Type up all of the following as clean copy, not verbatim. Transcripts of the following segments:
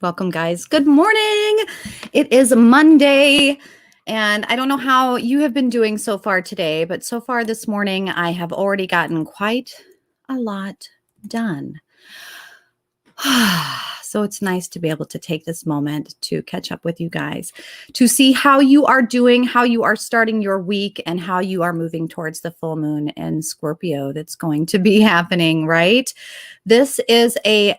Welcome, guys. Good morning. It is Monday, and I don't know how you have been doing so far today, but so far this morning, I have already gotten quite a lot done. So it's nice to be able to take this moment to catch up with you guys, to see how you are doing, how you are starting your week, and how you are moving towards the full moon in Scorpio that's going to be happening, right? This is a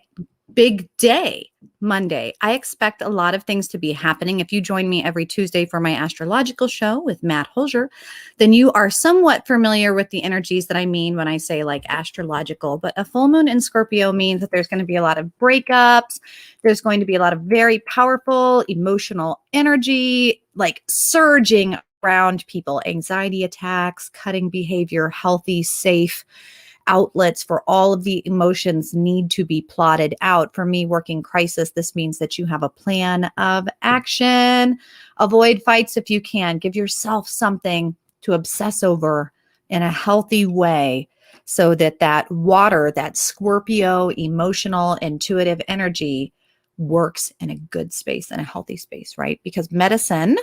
big day, Monday. I expect a lot of things to be happening. If you join me every Tuesday for my astrological show with Matt Holger, then you are somewhat familiar with the energies that I mean when I say like astrological. But a full moon in Scorpio means that there's going to be a lot of breakups. There's going to be a lot of very powerful emotional energy, like surging around people, anxiety attacks, cutting behavior, healthy, safe outlets for all of the emotions need to be plotted out. For me, working crisis, this means that you have a plan of action. Avoid fights if you can. Give yourself something to obsess over in a healthy way so that that water, that Scorpio, emotional, intuitive energy works in a good space, in a healthy space, right? Because medicine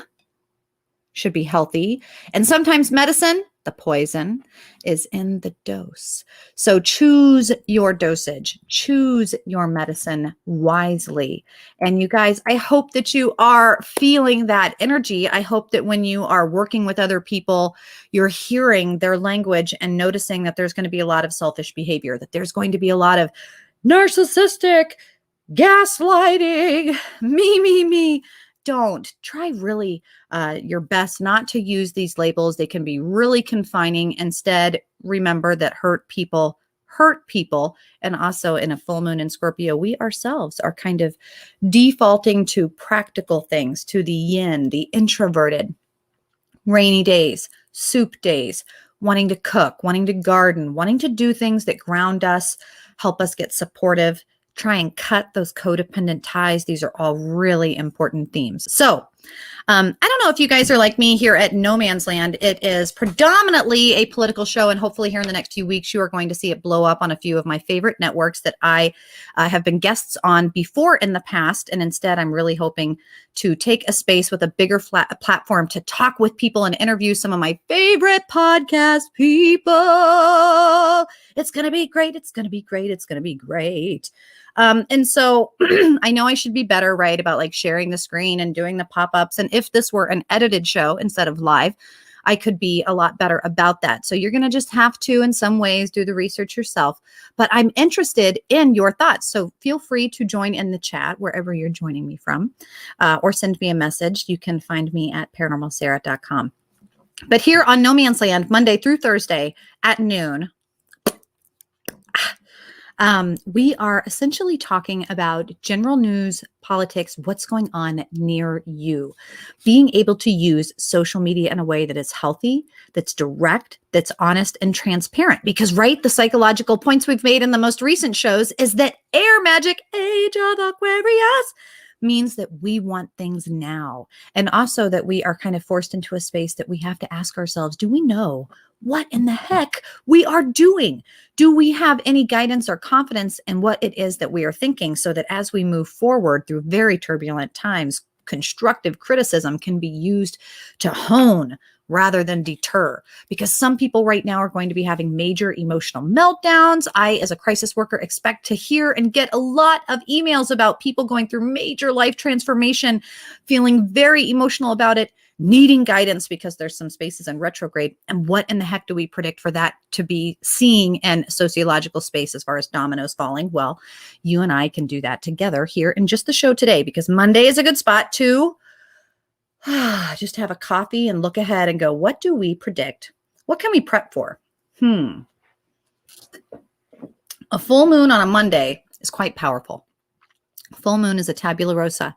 should be healthy. And sometimes medicine, the poison, is in the dose. So choose your dosage, choose your medicine wisely. And you guys, I hope that you are feeling that energy. I hope that when you are working with other people, you're hearing their language and noticing that there's going to be a lot of selfish behavior, that there's going to be a lot of narcissistic, gaslighting, me. Don't. Try really your best not to use these labels. They can be really confining. Instead, remember that hurt people hurt people. And also in a full moon in Scorpio, we ourselves are kind of defaulting to practical things, to the yin, the introverted, rainy days, soup days, wanting to cook, wanting to garden, wanting to do things that ground us, help us get supportive, try and cut those codependent ties. These are all really important themes. So I don't know if you guys are like me here at No Man's Land. It is predominantly a political show, and hopefully here in the next few weeks, you are going to see it blow up on a few of my favorite networks that I have been guests on before in the past. And instead, I'm really hoping to take a space with a bigger platform to talk with people and interview some of my favorite podcast people. It's going to be great. It's going to be great. It's going to be great. And so I know I should be better, right, about like sharing the screen and doing the pop-ups. And if this were an edited show instead of live, I could be a lot better about that. So you're going to just have to, in some ways, do the research yourself. But I'm interested in your thoughts. So feel free to join in the chat wherever you're joining me from, or send me a message. You can find me at paranormalsarah.com. But here on No Man's Land, Monday through Thursday at noon, we are essentially talking about general news, politics, what's going on near you. Being able to use social media in a way that is healthy, that's direct, that's honest and transparent. Because, right, the psychological points we've made in the most recent shows is that air magic, age of Aquarius, means that we want things now. And also that we are kind of forced into a space that we have to ask ourselves, do we know what in the heck we are doing? Do we have any guidance or confidence in what it is that we are thinking, so that as we move forward through very turbulent times, constructive criticism can be used to hone rather than deter? Because some people right now are going to be having major emotional meltdowns. I, as a crisis worker, expect to hear and get a lot of emails about people going through major life transformation, feeling very emotional about it, needing guidance because there's some spaces in retrograde. And what in the heck do we predict for that to be seeing in sociological space as far as dominoes falling? Well, you and I can do that together here in just the show today, because Monday is a good spot to just have a coffee and look ahead and go, what do we predict? What can we prep for? A full moon on a Monday is quite powerful. Full moon is a tabula rasa.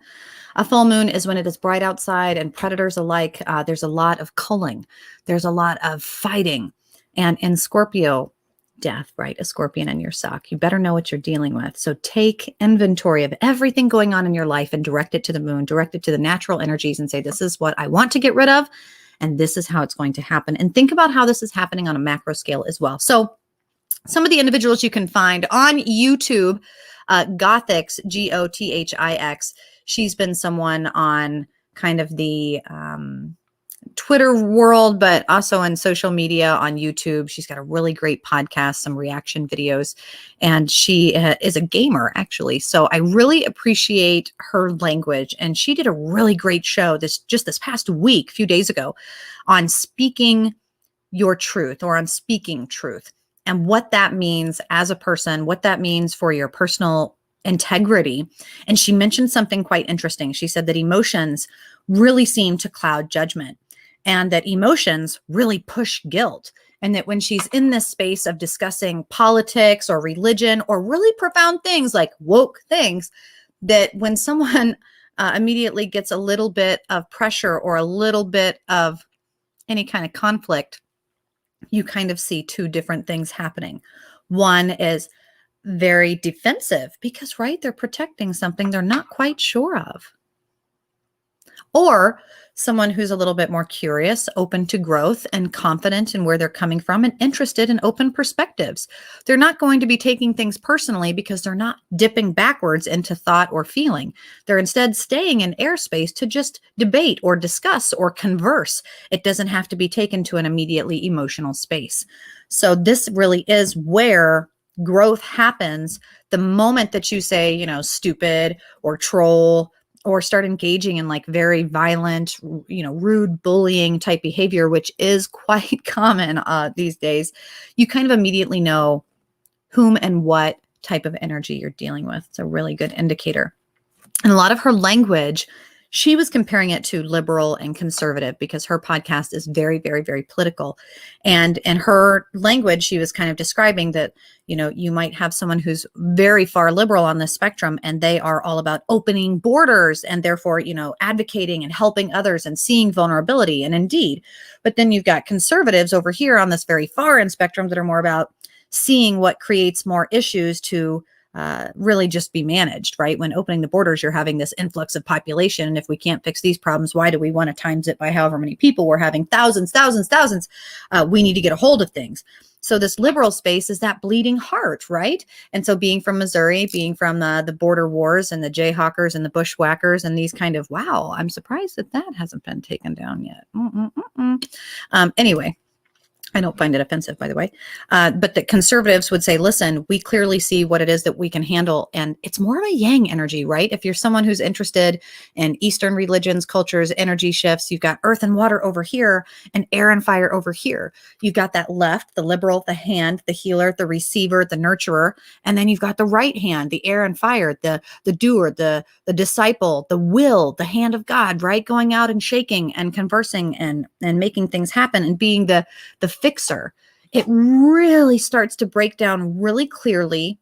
A full moon is when it is bright outside and predators alike. There's a lot of culling. There's a lot of fighting. And in Scorpio, death, right? A scorpion in your sock. You better know what you're dealing with. So take inventory of everything going on in your life and direct it to the moon, direct it to the natural energies and say, this is what I want to get rid of. And this is how it's going to happen. And think about how this is happening on a macro scale as well. So some of the individuals you can find on YouTube Gothix, Gothix, she's been someone on kind of the Twitter world, but also on social media, on YouTube. She's got a really great podcast, some reaction videos, and she is a gamer, actually. So I really appreciate her language. And she did a really great show this past week, a few days ago, on speaking your truth, or on speaking truth, and what that means as a person, what that means for your personal integrity. And she mentioned something quite interesting. She said that emotions really seem to cloud judgment, and that emotions really push guilt. And that when she's in this space of discussing politics or religion or really profound things like woke things, that when someone immediately gets a little bit of pressure or a little bit of any kind of conflict, you kind of see two different things happening. One is very defensive because, right, they're protecting something they're not quite sure of. Or someone who's a little bit more curious, open to growth, and confident in where they're coming from, and interested in open perspectives. They're not going to be taking things personally because they're not dipping backwards into thought or feeling. They're instead staying in airspace to just debate or discuss or converse. It doesn't have to be taken to an immediately emotional space. So this really is where growth happens. The moment that you say, stupid or troll, or start engaging in like very violent, rude bullying type behavior, which is quite common these days, you kind of immediately know whom and what type of energy you're dealing with. It's a really good indicator. And a lot of her language, she was comparing it to liberal and conservative because her podcast is very, very, very political. And in her language, she was kind of describing that, you might have someone who's very far liberal on the spectrum, and they are all about opening borders and therefore, advocating and helping others and seeing vulnerability. And indeed, but then you've got conservatives over here on this very far end spectrum that are more about seeing what creates more issues to really just be managed, right? When opening the borders, you're having this influx of population. And if we can't fix these problems, why do we want to times it by however many people? We're having thousands. We need to get a hold of things. So this liberal space is that bleeding heart, right? And so being from Missouri, being from the border wars and the Jayhawkers and the bushwhackers and these kind of, wow, I'm surprised that hasn't been taken down yet. Anyway. I don't find it offensive, by the way. But the conservatives would say, listen, we clearly see what it is that we can handle. And it's more of a yang energy, right? If you're someone who's interested in Eastern religions, cultures, energy shifts, you've got earth and water over here and air and fire over here. You've got that left, the liberal, the hand, the healer, the receiver, the nurturer. And then you've got the right hand, the air and fire, the doer, the disciple, the will, the hand of God, right? Going out and shaking and conversing and making things happen and being the fixer. It really starts to break down really clearly,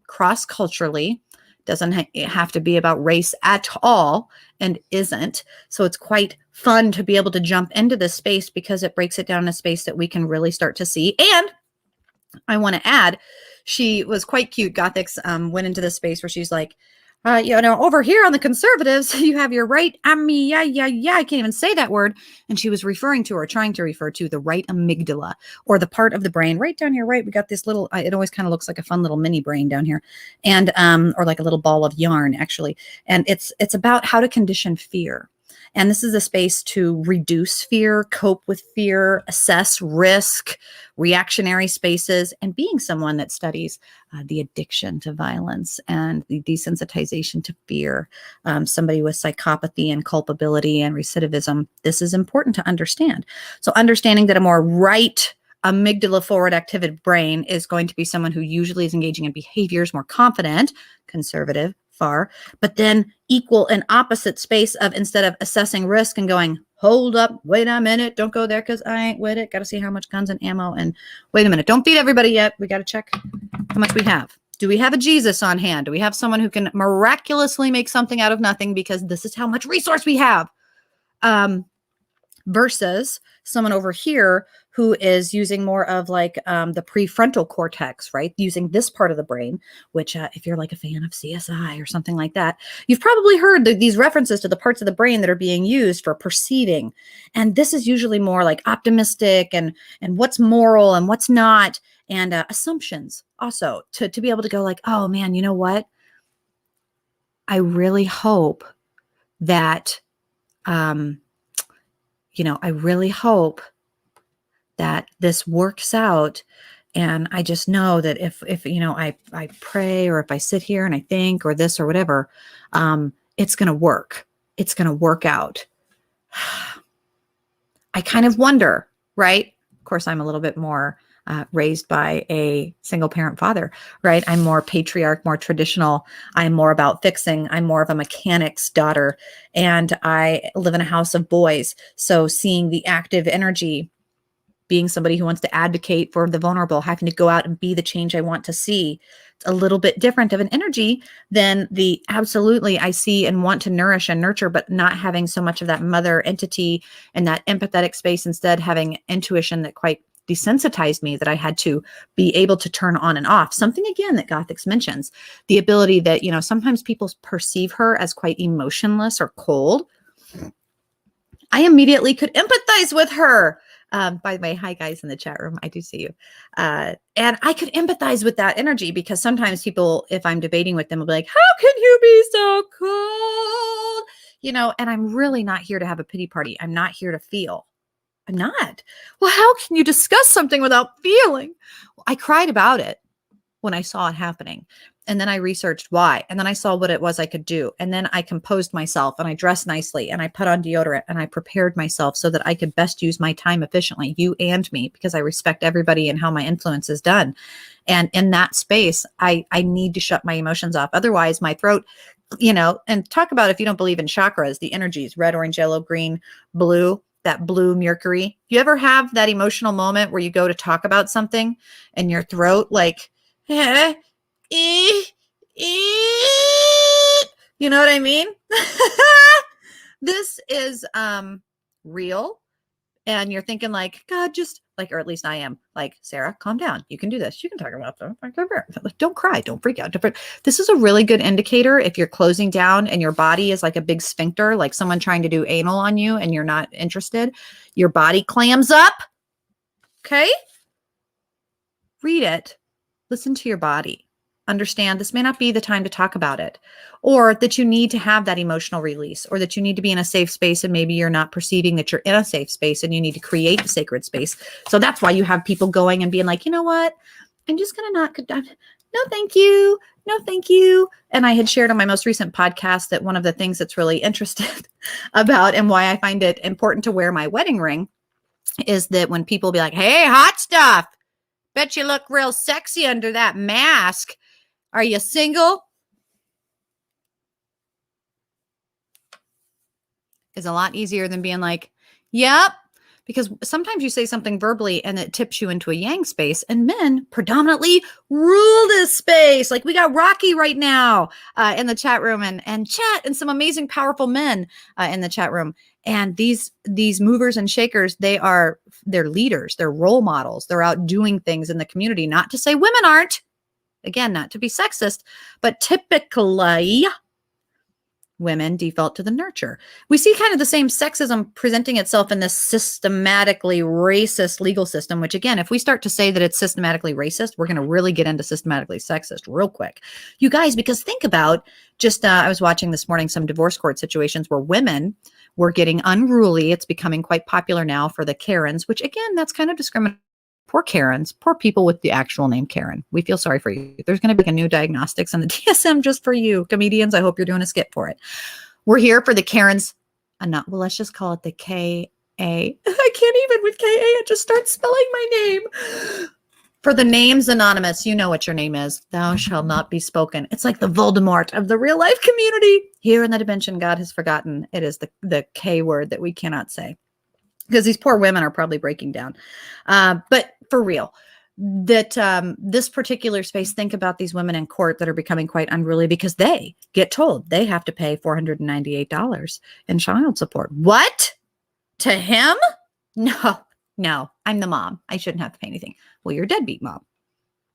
cross-culturally. Doesn't have to be about race at all, and isn't. So it's quite fun to be able to jump into this space because it breaks it down in a space that we can really start to see. And I want to add, she was quite cute. Gothix went into this space where she's like, over here on the conservatives, you have your right, I can't even say that word. And she was referring to, or trying to refer to, the right amygdala, or the part of the brain right down here, right? We got this little, it always kind of looks like a fun little mini brain down here, and, or like a little ball of yarn, actually. And it's about how to condition fear. And this is a space to reduce fear, cope with fear, assess risk, reactionary spaces, and being someone that studies the addiction to violence and the desensitization to fear, somebody with psychopathy and culpability and recidivism. This is important to understand. So understanding that a more right amygdala forward activated brain is going to be someone who usually is engaging in behaviors more confident, conservative, far, but then equal and opposite space of, instead of assessing risk and going, hold up, wait a minute, don't go there because I ain't with it. Got to see how much guns and ammo, and wait a minute, don't feed everybody yet. We got to check how much we have. Do we have a Jesus on hand? Do we have someone who can miraculously make something out of nothing because this is how much resource we have? Versus someone over here who is using more of like the prefrontal cortex, right? Using this part of the brain, which if you're like a fan of CSI or something like that, you've probably heard these references to the parts of the brain that are being used for perceiving. And this is usually more like optimistic and what's moral and what's not, and assumptions also, to be able to go like, oh man, you know what? I really hope that, um, I really hope that this works out. And I just know that if I pray, or if I sit here and I think, or this or whatever, it's going to work. It's going to work out. I kind of wonder, right? Of course, I'm a little bit more raised by a single parent father, right? I'm more patriarch, more traditional. I'm more about fixing. I'm more of a mechanic's daughter, and I live in a house of boys. So seeing the active energy, being somebody who wants to advocate for the vulnerable, having to go out and be the change I want to see. It's a little bit different of an energy than the absolutely I see and want to nourish and nurture, but not having so much of that mother entity and that empathetic space, instead having intuition that quite desensitized me, that I had to be able to turn on and off. Something again that Gothix mentions, the ability that, sometimes people perceive her as quite emotionless or cold. I immediately could empathize with her. By the way, hi guys in the chat room. I do see you. And I could empathize with that energy, because sometimes people, if I'm debating with them, will be like, how can you be so cold? And I'm really not here to have a pity party. I'm not here to feel. I'm not. Well, how can you discuss something without feeling? Well, I cried about it when I saw it happening. And then I researched why. And then I saw what it was I could do. And then I composed myself, and I dressed nicely, and I put on deodorant, and I prepared myself so that I could best use my time efficiently, you and me, because I respect everybody and how my influence is done. And in that space, I need to shut my emotions off. Otherwise, my throat, and talk about, if you don't believe in chakras, the energies, red, orange, yellow, green, blue, that blue Mercury. You ever have that emotional moment where you go to talk about something and your throat like, you know what I mean? This is real. And you're thinking like, God, just like, or at least I am like, Sarah, calm down. You can do this. You can talk about them. Like, don't cry. Don't freak out. This is a really good indicator if you're closing down and your body is like a big sphincter, like someone trying to do anal on you and you're not interested. Your body clams up. Okay. Read it. Listen to your body. Understand this may not be the time to talk about it, or that you need to have that emotional release, or that you need to be in a safe space, and maybe you're not perceiving that you're in a safe space and you need to create a sacred space. So that's why you have people going and being like, you know what? I'm just going to not, no, thank you. No, thank you. And I had shared on my most recent podcast that one of the things that's really interested about, and why I find it important to wear my wedding ring, is that when people be like, hey, hot stuff, bet you look real sexy under that mask. Are you single? Is a lot easier than being like, yep. Because sometimes you say something verbally and it tips you into a yang space, and men predominantly rule this space. Like we got Rocky right now in the chat room, and chat, and some amazing, powerful men in the chat room. And these movers and shakers, they're leaders, they're role models. They're out doing things in the community. Not to say women aren't. Again, not to be sexist, but typically women default to the nurture. We see kind of the same sexism presenting itself in this systematically racist legal system, which again, if we start to say that it's systematically racist, we're going to really get into systematically sexist real quick. You guys, because think about just, I was watching this morning some divorce court situations where women were getting unruly. It's becoming quite popular now for the Karens, which again, that's kind of discriminatory. Poor Karens, poor people with the actual name Karen. We feel sorry for you. There's going to be a new diagnostics on the DSM just for you. Comedians, I hope you're doing a skit for it. We're here for the Karens. Well, let's just call it the KA. I can't even with KA. It just starts spelling my name. For the names anonymous, you know what your name is. Thou shalt not be spoken. It's like the Voldemort of the real life community. Here in the dimension God has forgotten, it is the K word that we cannot say. Because these poor women are probably breaking down. But for real, that this particular space, think about these women in court that are becoming quite unruly because they get told they have to pay $498 in child support. What? To him? No, I'm the mom. I shouldn't have to pay anything. Well, you're a deadbeat mom.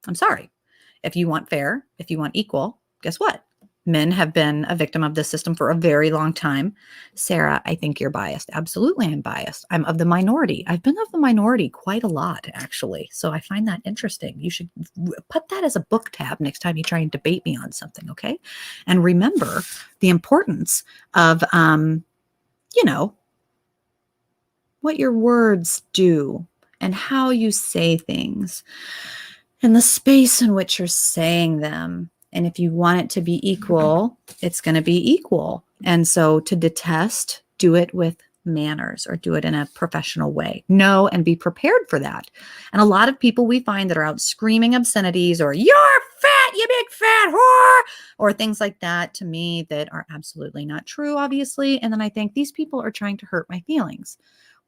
I'm sorry. If you want fair, if you want equal, guess what? men have been a victim of this system for a very long time. Sarah, I think you're biased. Absolutely, I'm biased. I'm of the minority. I've been of the minority quite a lot, actually. So I find that interesting. You should put that as a book tab next time you try and debate me on something, okay? And remember the importance of, what your words do and how you say things and the space in which you're saying them. And if you want it to be equal, it's going to be equal. And so to detest, do it with manners or do it in a professional way. Know and be prepared for that. And a lot of people we find that are out screaming obscenities or "you're fat, you big fat whore," or things like that to me that are absolutely not true, obviously. And then I think these people are trying to hurt my feelings.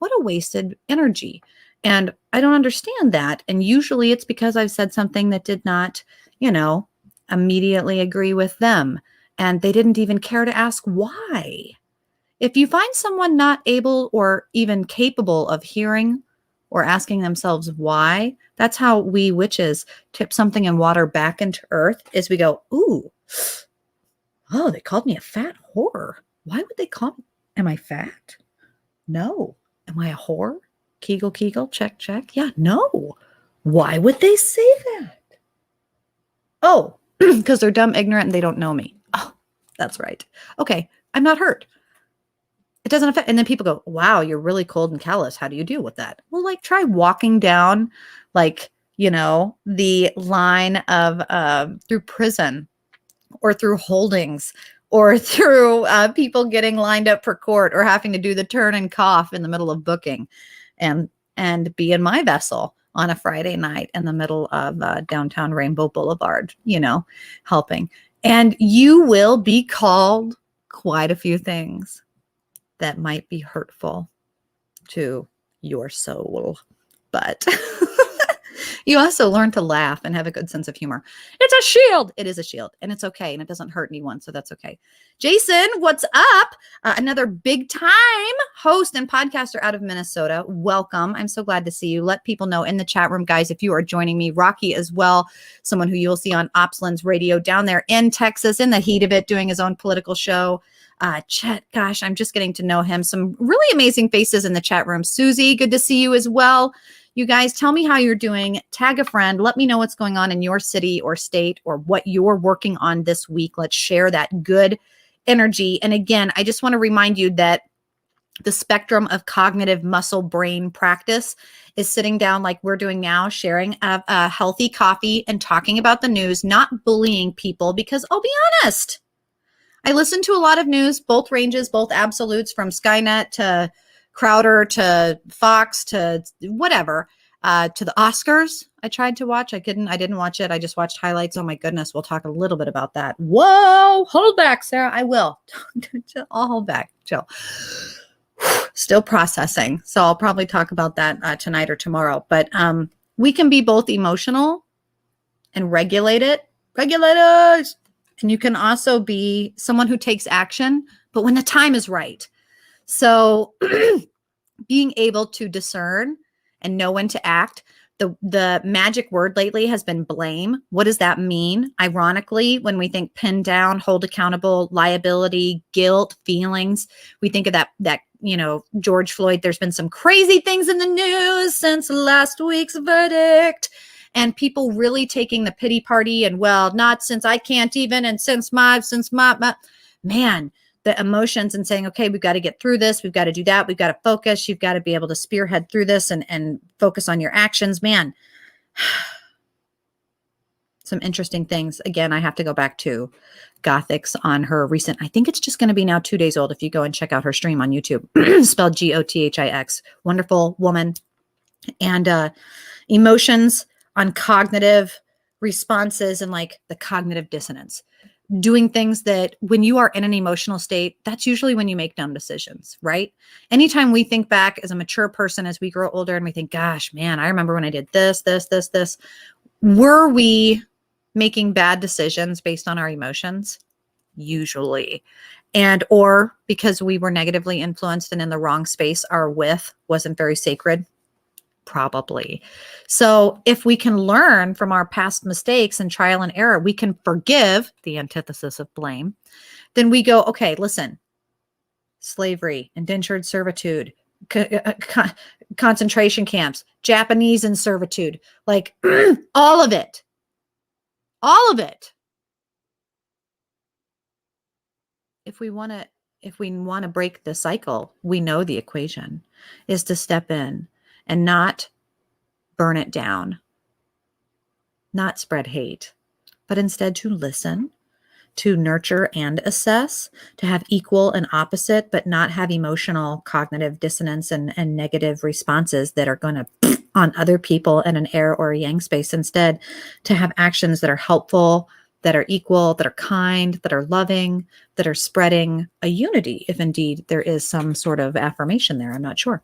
What a wasted energy. And I don't understand that. And usually it's because I've said something that did not, immediately agree with them. And they didn't even care to ask why. If you find someone not able or even capable of hearing or asking themselves why, that's how we witches tip something in water back into earth, is we go, ooh, oh, they called me a fat whore. Why would they call me? Am I fat? No. Am I a whore? Kegel, Kegel, check, check. Yeah, no. Why would they say that? Oh, because they're dumb, ignorant, and they don't know me. Oh, that's right. Okay, I'm not hurt. It doesn't affect. And then people go, wow, you're really cold and callous. How do you deal with that? Well, try walking down, the line of through prison or through holdings or through people getting lined up for court or having to do the turn and cough in the middle of booking and be in my vessel on a Friday night in the middle of downtown Rainbow Boulevard, helping. And you will be called quite a few things that might be hurtful to your soul. But you also learn to laugh and have a good sense of humor. It's a shield. It is a shield, and it's okay, and it doesn't hurt anyone, so that's okay. Jason, what's up? Another big time host and podcaster out of Minnesota. Welcome. I'm so glad to see you. Let people know in the chat room, guys, if you are joining me. Rocky as well, someone who you'll see on Opslands Radio down there in Texas, in the heat of it, doing his own political show. Chet, gosh, I'm just getting to know him. Some really amazing faces in the chat room. Susie, good to see you as well. You guys, tell me how you're doing. Tag a friend. Let me know what's going on in your city or state or what you're working on this week. Let's share that good energy. And again, I just want to remind you that the spectrum of cognitive muscle brain practice is sitting down like we're doing now, sharing a healthy coffee and talking about the news, not bullying people, because I'll be honest, I listen to a lot of news, both ranges, both absolutes, from Skynet to Crowder to Fox to whatever, to the Oscars. I tried to watch. I didn't watch it. I just watched highlights. Oh my goodness. We'll talk a little bit about that. Whoa, hold back, Sarah. I will. I'll hold back. Chill. Still processing. So I'll probably talk about that tonight or tomorrow. But we can be both emotional and regulate it. Regulators. And you can also be someone who takes action, but when the time is right. So being able to discern and know when to act. The magic word lately has been blame. What does that mean? Ironically, when we think pin down, hold accountable, liability, guilt, feelings, we think of that George Floyd. There's been some crazy things in the news since last week's verdict. And people really taking the pity party and, well, not since I can't even, and since my man, the emotions, and saying, okay, we've got to get through this. We've got to do that. We've got to focus. You've got to be able to spearhead through this and focus on your actions, man. Some interesting things. Again, I have to go back to Gothix on her recent, I think it's just going to be now 2 days old if you go and check out her stream on YouTube, spelled Gothix. Wonderful woman. And emotions on cognitive responses and like the cognitive dissonance. Doing things that when you are in an emotional state, that's usually when you make dumb decisions, right? Anytime we think back as a mature person, as we grow older and we think, gosh, man, I remember when I did this. Were we making bad decisions based on our emotions? Usually. And or because we were negatively influenced and in the wrong space, our with wasn't very sacred. probably. So if we can learn from our past mistakes and trial and error, we can forgive, the antithesis of blame. Then we go, okay, listen, slavery, indentured servitude, concentration camps, Japanese in servitude, like all of it. All of it. If we want to break the cycle, we know the equation is to step in and not burn it down, not spread hate, but instead to listen, to nurture and assess, to have equal and opposite, but not have emotional cognitive dissonance and negative responses that are going to on other people in an air or a yang space. Instead, to have actions that are helpful, that are equal, that are kind, that are loving, that are spreading a unity, if indeed there is some sort of affirmation there. I'm not sure.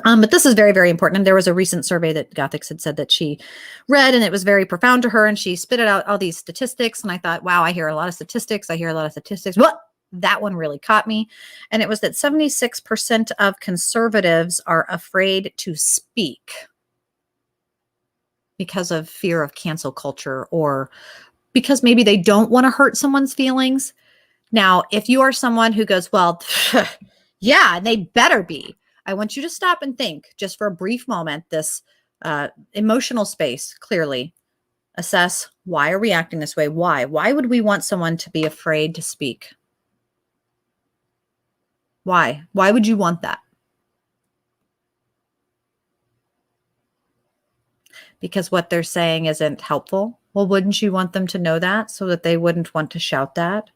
But this is very, very important. And there was a recent survey that Gothics had said that she read, and it was very profound to her. And she spit out all these statistics. And I thought, wow, I hear a lot of statistics. What? That one really caught me. And it was that 76% of conservatives are afraid to speak because of fear of cancel culture, or because maybe they don't want to hurt someone's feelings. Now, if you are someone who goes, well, yeah, they better be. I want you to stop and think just for a brief moment, this emotional space, clearly assess, why are we acting this way? Why would we want someone to be afraid to speak? Why would you want that? Because what they're saying isn't helpful. Well, wouldn't you want them to know that so that they wouldn't want to shout that?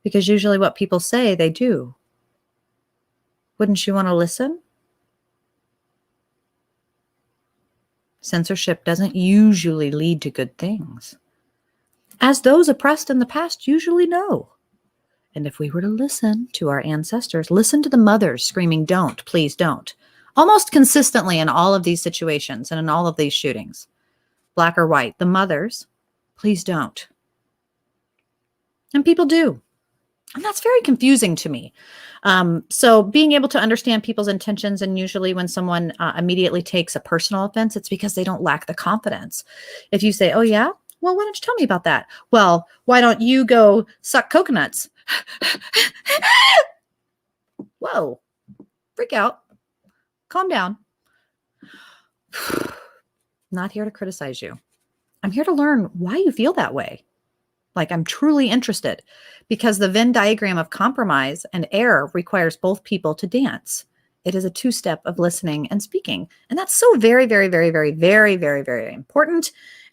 Because usually what people say, they do. Wouldn't you want to listen? Censorship doesn't usually lead to good things, as those oppressed in the past usually know. And if we were to listen to our ancestors, listen to the mothers screaming, don't, please don't, almost consistently in all of these situations and in all of these shootings, black or white, the mothers, please don't. And people do. And that's very confusing to me. So being able to understand people's intentions, and usually when someone immediately takes a personal offense, it's because they don't lack the confidence. If you say, oh yeah, well, why don't you tell me about that? Well, why don't you go suck coconuts? Whoa, freak out, calm down. Not here to criticize you. I'm here to learn why you feel that way. Like, I'm truly interested, because the Venn diagram of compromise and error requires both people to dance. It is a two-step of listening and speaking. And that's so very, very, very, very, very, very, very important.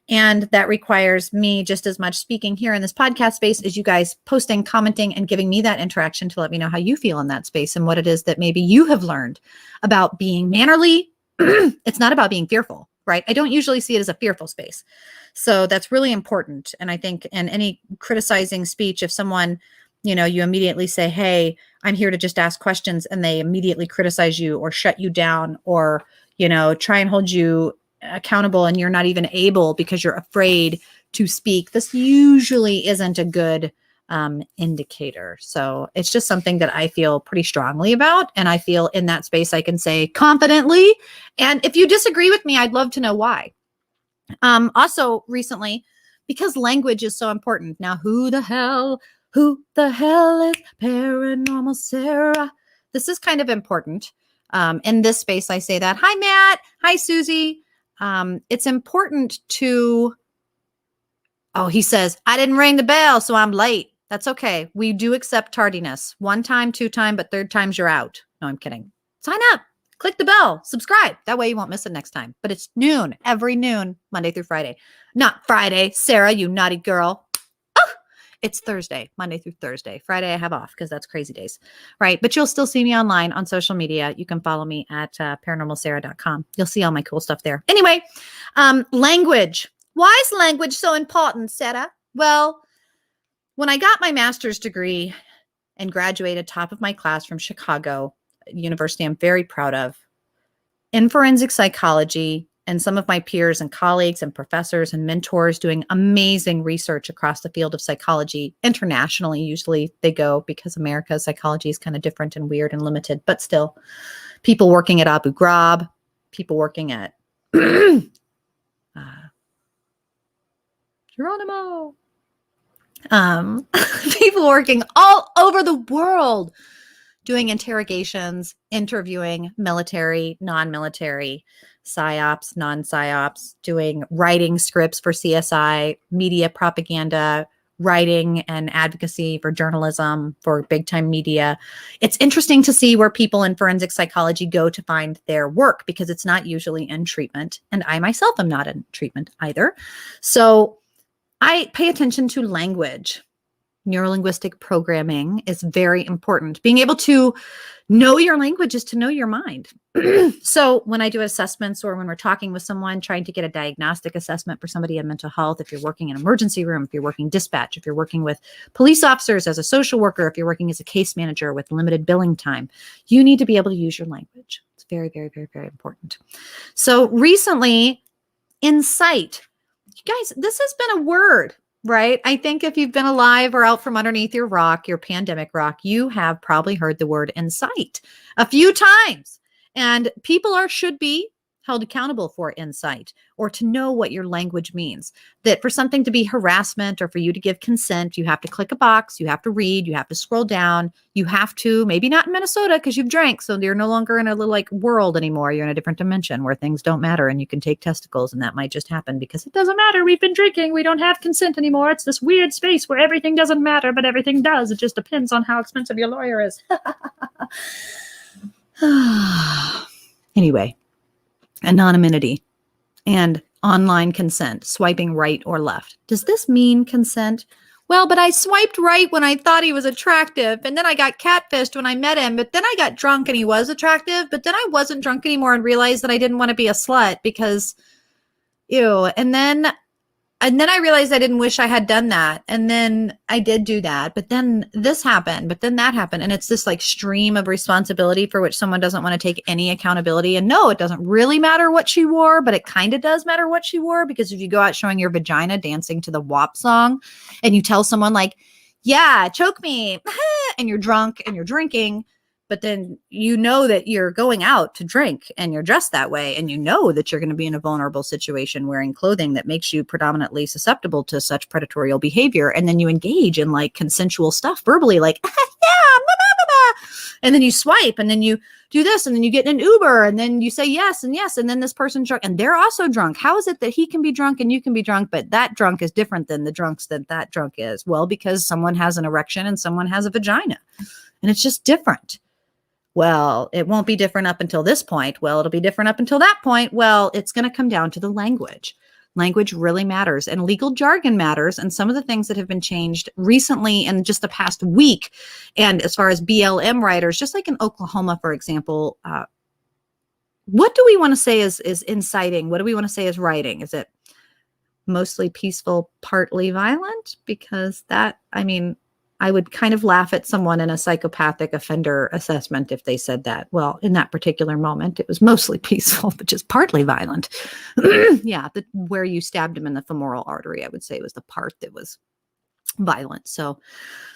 And that requires me just as much speaking here in this podcast space as you guys posting, commenting, and giving me that interaction to let me know how you feel in that space and what it is that maybe you have learned about being mannerly. It's not about being fearful, right? I don't usually see it as a fearful space. So that's really important. And I think in any criticizing speech, if someone, you immediately say, hey, I'm here to just ask questions, and they immediately criticize you or shut you down, or, try and hold you accountable, and you're not even able because you're afraid to speak, this usually isn't a good indicator. So it's just something that I feel pretty strongly about. And I feel in that space, I can say confidently. And if you disagree with me, I'd love to know why. Also recently, because language is so important. Now, who the hell is Paranormal Sarah? This is kind of important. In this space, I say that. Hi, Matt. Hi, Susie. It's important to, he says, I didn't ring the bell, so I'm late. That's okay. We do accept tardiness. 1 time, 2 time, but 3rd times you're out. No, I'm kidding. Sign up. Click the bell, subscribe. That way you won't miss it next time. But it's noon, every noon, Monday through Friday. Not Friday, Sarah, you naughty girl. Oh, it's Thursday, Monday through Thursday. Friday I have off because that's crazy days, right? But you'll still see me online on social media. You can follow me at paranormalsarah.com. You'll see all my cool stuff there. Anyway, language. Why is language so important, Sarah? Well, when I got my master's degree and graduated top of my class from Chicago University, I'm very proud of, in forensic psychology, and some of my peers and colleagues and professors and mentors doing amazing research across the field of psychology internationally. Usually they go, because America's psychology is kind of different and weird and limited, but still people working at Abu Ghraib, people working at Geronimo. People working all over the world doing interrogations, interviewing military, non-military, psyops, non-psyops, writing scripts for CSI, media propaganda, writing and advocacy for journalism, for big-time media. It's interesting to see where people in forensic psychology go to find their work, because it's not usually in treatment. And I myself am not in treatment either. So I pay attention to language. Neurolinguistic programming is very important. Being able to know your language is to know your mind. So when I do assessments, or when we're talking with someone, trying to get a diagnostic assessment for somebody in mental health, if you're working in an emergency room, if you're working dispatch, if you're working with police officers as a social worker, if you're working as a case manager with limited billing time, you need to be able to use your language. It's very, very, very, very important. So recently, insight. You guys, this has been a word, right? I think if you've been alive or out from underneath your rock, your pandemic rock, you have probably heard the word insight a few times. And people should be held accountable for insight, or to know what your language means. That for something to be harassment, or for you to give consent, you have to click a box, you have to read, you have to scroll down, you have to, maybe not in Minnesota because you've drank, so you're no longer in a little world anymore. You're in a different dimension where things don't matter, and you can take testicles, and that might just happen because it doesn't matter. We've been drinking. We don't have consent anymore. It's this weird space where everything doesn't matter, but everything does. It just depends on how expensive your lawyer is. Anyway. Anonymity and online consent, swiping right or left. Does this mean consent? Well, but I swiped right when I thought he was attractive, and then I got catfished when I met him, but then I got drunk and he was attractive, but then I wasn't drunk anymore and realized that I didn't want to be a slut because, ew. And then I realized I didn't wish I had done that. And then I did do that, but then this happened, but then that happened. And it's this stream of responsibility for which someone doesn't want to take any accountability. And no, it doesn't really matter what she wore, but it kind of does matter what she wore, because if you go out showing your vagina dancing to the WAP song and you tell someone yeah, choke me, and you're drunk and you're drinking, but then you know that you're going out to drink and you're dressed that way, and you know that you're going to be in a vulnerable situation wearing clothing that makes you predominantly susceptible to such predatory behavior. And then you engage in consensual stuff verbally, yeah, blah, blah, blah. And then you swipe, and then you do this, and then you get in an Uber, and then you say yes and yes, and then this person's drunk and they're also drunk. How is it that he can be drunk and you can be drunk, but that drunk is different than the drunks that drunk is? Well, because someone has an erection and someone has a vagina, and it's just different. Well, it won't be different up until this point. Well, it'll be different up until that point. Well, it's going to come down to the language. Language really matters, and legal jargon matters. And some of the things that have been changed recently in just the past week, and as far as BLM writers, just like in Oklahoma, for example, what do we want to say is inciting? What do we want to say is writing? Is it mostly peaceful, partly violent? Because I would kind of laugh at someone in a psychopathic offender assessment if they said that. Well, in that particular moment, it was mostly peaceful, but just partly violent. Yeah, where you stabbed him in the femoral artery, I would say, was the part that was violent. So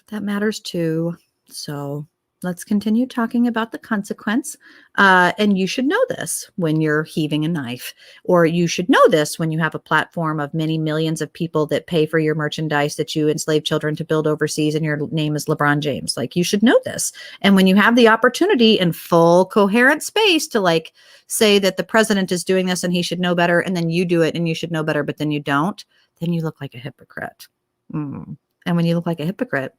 that matters too. So let's continue talking about the consequence. And you should know this when you're heaving a knife, or you should know this when you have a platform of many millions of people that pay for your merchandise that you enslave children to build overseas, and your name is LeBron James. You should know this. And when you have the opportunity in full coherent space to say that the president is doing this and he should know better, and then you do it and you should know better, but then you don't, then you look like a hypocrite. And when you look like a hypocrite,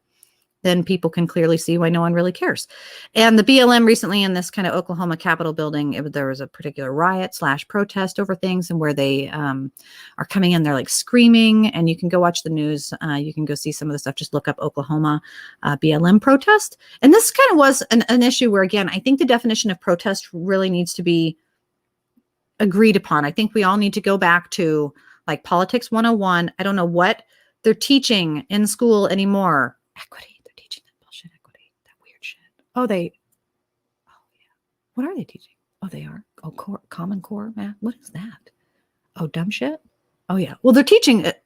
then people can clearly see why no one really cares. And the BLM recently in this kind of Oklahoma Capitol building, there was a particular riot / protest over things, and where they are coming in, they're screaming, and you can go watch the news. You can go see some of the stuff. Just look up Oklahoma BLM protest. And this kind of was an issue where, again, I think the definition of protest really needs to be agreed upon. I think we all need to go back to Politics 101. I don't know what they're teaching in school anymore. Equity. Oh, yeah. What are they teaching? Oh, they are. Oh, Common Core math. What is that? Oh, dumb shit. Oh, yeah. Well, they're teaching it.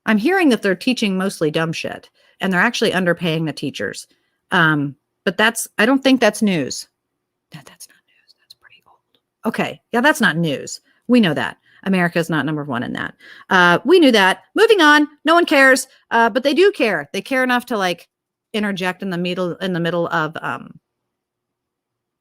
I'm hearing that they're teaching mostly dumb shit, and they're actually underpaying the teachers. But I don't think that's news. That's not news. That's pretty old. Okay. Yeah, that's not news. We know that. America is not number one in that. We knew that. Moving on. No one cares, but they do care. They care enough to like interject in the middle of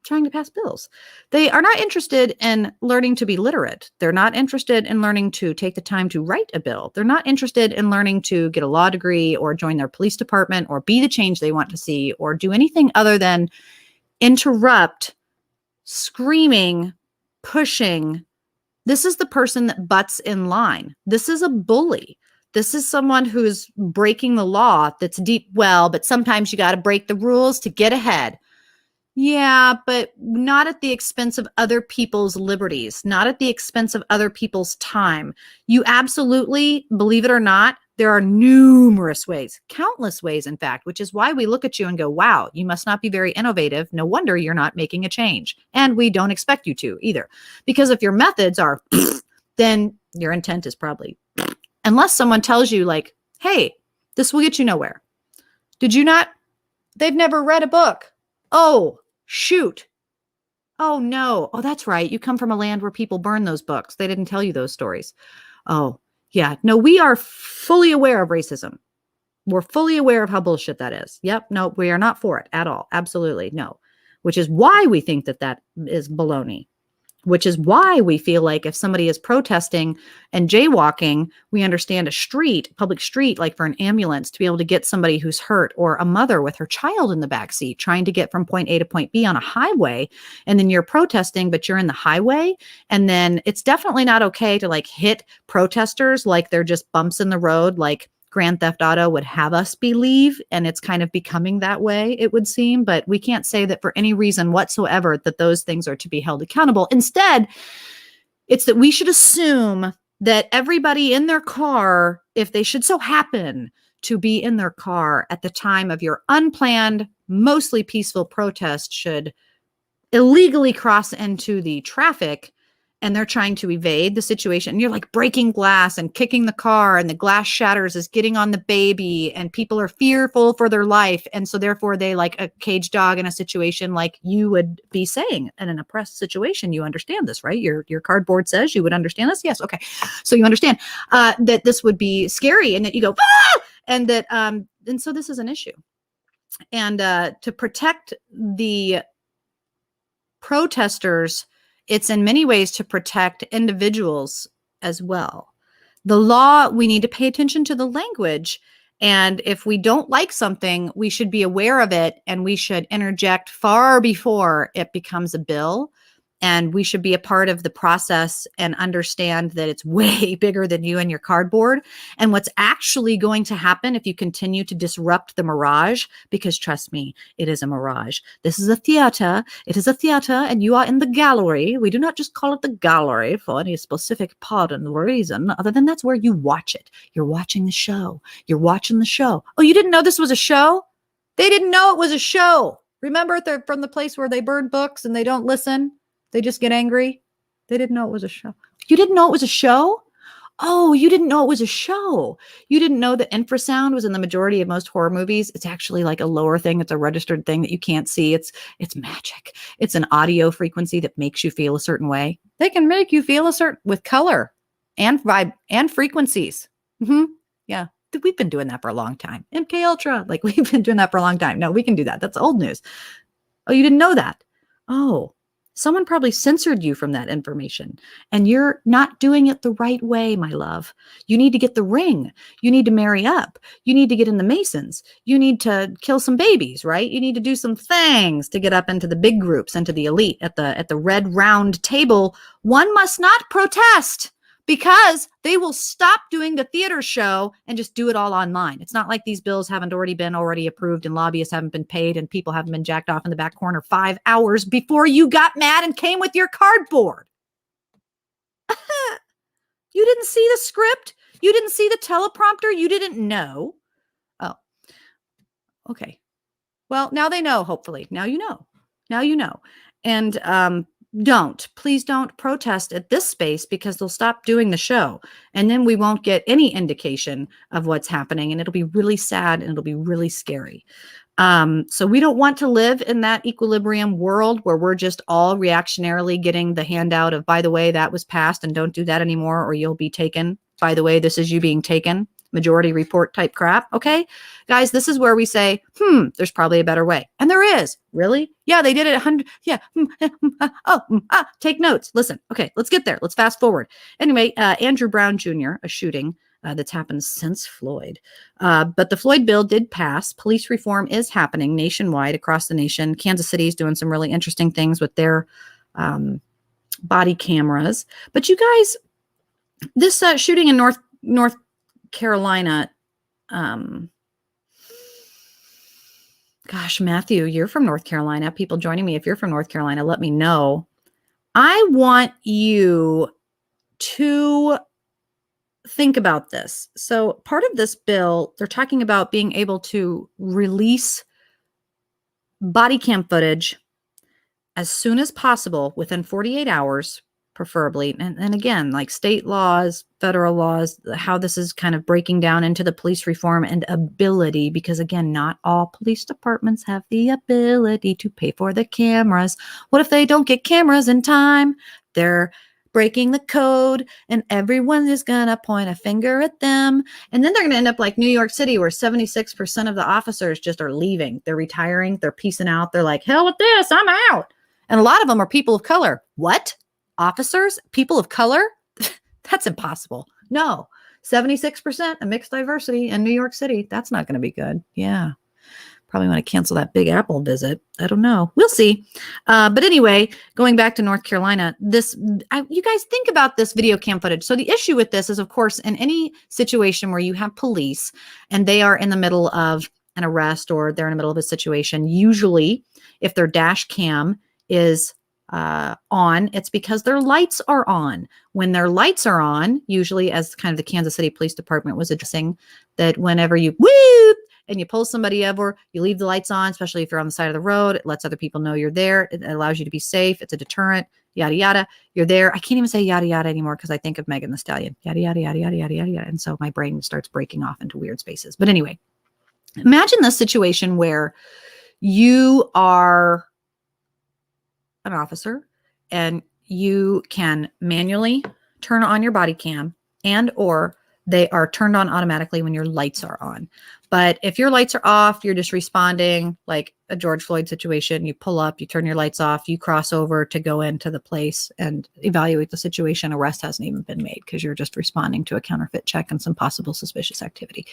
trying to pass bills. They are not interested in learning to be literate. They're not interested in learning to take the time to write a bill. They're not interested in learning to get a law degree or join their police department or be the change they want to see or do anything other than interrupt, screaming, pushing. This is the person that butts in line. This is a bully. This is someone who's breaking the law that's deep. Well, but sometimes you got to break the rules to get ahead. Yeah, but not at the expense of other people's liberties, not at the expense of other people's time. You absolutely, believe it or not, there are numerous ways, countless ways, in fact, which is why we look at you and go, wow, you must not be very innovative. No wonder you're not making a change. And we don't expect you to either. Because if your methods are, then your intent is probably, unless someone tells you like, hey, this will get you nowhere. Did you not? They've never read a book. Oh, shoot. Oh, no. Oh, that's right. You come from a land where people burn those books. They didn't tell you those stories. Oh, yeah. No, we are fully aware of racism. We're fully aware of how bullshit that is. Yep. No, we are not for it at all. Absolutely. No. Which is why we think that that is baloney. Which is why we feel like if somebody is protesting and jaywalking, we understand a street, public street, like for an ambulance to be able to get somebody who's hurt or a mother with her child in the backseat trying to get from point A to point B on a highway. And then you're protesting, but you're in the highway. And then it's definitely not okay to like hit protesters like they're just bumps in the road, like Grand Theft Auto would have us believe, and it's kind of becoming that way, it would seem, but we can't say that for any reason whatsoever that those things are to be held accountable. Instead, it's that we should assume that everybody in their car, if they should so happen to be in their car at the time of your unplanned, mostly peaceful protest, should illegally cross into the traffic and they're trying to evade the situation. And you're like breaking glass and kicking the car and the glass shatters is getting on the baby and people are fearful for their life. And so therefore they like a caged dog in a situation like you would be saying in an oppressed situation. You understand this, right? Your cardboard says you would understand this. Yes. Okay. So you understand that this would be scary and that you go, ah! And that, and so this is an issue. And to protect the protesters, it's in many ways to protect individuals as well. The law, we need to pay attention to the language. And if we don't like something, we should be aware of it and we should interject far before it becomes a bill. And we should be a part of the process and understand that it's way bigger than you and your cardboard. And what's actually going to happen if you continue to disrupt the mirage, because trust me, it is a mirage. This is a theater. It is a theater and you are in the gallery. We do not just call it the gallery for any specific pardon or reason, other than that's where you watch it. You're watching the show. You're watching the show. Oh, you didn't know this was a show? They didn't know it was a show. Remember, they're from the place where they burn books and they don't listen. They just get angry. They didn't know it was a show. You didn't know it was a show? Oh, you didn't know it was a show. You didn't know that infrasound was in the majority of most horror movies. It's actually like a lower thing. It's a registered thing that you can't see. It's magic. It's an audio frequency that makes you feel a certain way. They can make you feel a certain with color and vibe and frequencies. Yeah. We've been doing that for a long time. MK Ultra. Like we've been doing that for a long time. No, we can do that. That's old news. Oh, you didn't know that? Oh. Someone probably censored you from that information and you're not doing it the right way, my love. You need to get the ring. You need to marry up. You need to get in the Masons. You need to kill some babies, right? You need to do some things to get up into the big groups, into the elite at the red round table. One must not protest because they will stop doing the theater show and just do it all online. It's not like these bills haven't already been approved and lobbyists haven't been paid and people haven't been jacked off in the back corner 5 hours before you got mad and came with your cardboard. You didn't see the script. You didn't see the teleprompter. You didn't know. Oh, okay. Well, now they know, hopefully. Now you know. Now you know. And please don't protest at this space because they'll stop doing the show. And then we won't get any indication of what's happening. And it'll be really sad and it'll be really scary. So we don't want to live in that equilibrium world where we're just all reactionarily getting the handout of, by the way, that was passed and don't do that anymore, or you'll be taken. By the way, this is you being taken. Majority report type crap. Okay, guys, this is where we say, there's probably a better way. And there is. Really? Yeah, they did it 100. Yeah. Take notes. Listen. Okay, let's get there. Let's fast forward. Anyway, Andrew Brown Jr., a shooting that's happened since Floyd. But the Floyd bill did pass. Police reform is happening nationwide across the nation. Kansas City is doing some really interesting things with their body cameras. But you guys, this shooting in North Carolina, gosh, Matthew, you're from North Carolina. People joining me, if you're from North Carolina, let me know. I want you to think about this. So part of this bill, they're talking about being able to release body cam footage as soon as possible within 48 hours, preferably. And again, like state laws, federal laws, how this is kind of breaking down into the police reform and ability, because again, not all police departments have the ability to pay for the cameras. What if they don't get cameras in time? They're breaking the code and everyone is going to point a finger at them. And then they're going to end up like New York City, where 76% of the officers just are leaving. They're retiring. They're peacing out. They're like, hell with this. I'm out. And a lot of them are people of color. What? Officers? People of color? That's impossible. No. 76% of mixed diversity in New York City. That's not going to be good. Yeah. Probably want to cancel that Big Apple visit. I don't know. We'll see. But anyway, going back to North Carolina, you guys think about this video cam footage. So the issue with this is, of course, in any situation where you have police and they are in the middle of an arrest or they're in the middle of a situation, usually if their dash cam is on, it's because their lights are on. When their lights are on, usually, as kind of the Kansas City Police Department was addressing, that whenever you whoop and you pull somebody over, you leave the lights on, especially if you're on the side of the road. It lets other people know you're there. It allows you to be safe. It's a deterrent, yada, yada. You're there. I can't even say yada, yada anymore because I think of Megan Thee Stallion. Yada, yada, yada, yada, yada, yada, yada. And so my brain starts breaking off into weird spaces. But anyway, imagine this situation where you are an officer and you can manually turn on your body cam, and or they are turned on automatically when your lights are on. But if your lights are off, you're just responding like a George Floyd situation. You pull up, you turn your lights off, you cross over to go into the place and evaluate the situation. Arrest hasn't even been made because you're just responding to a counterfeit check and some possible suspicious activity.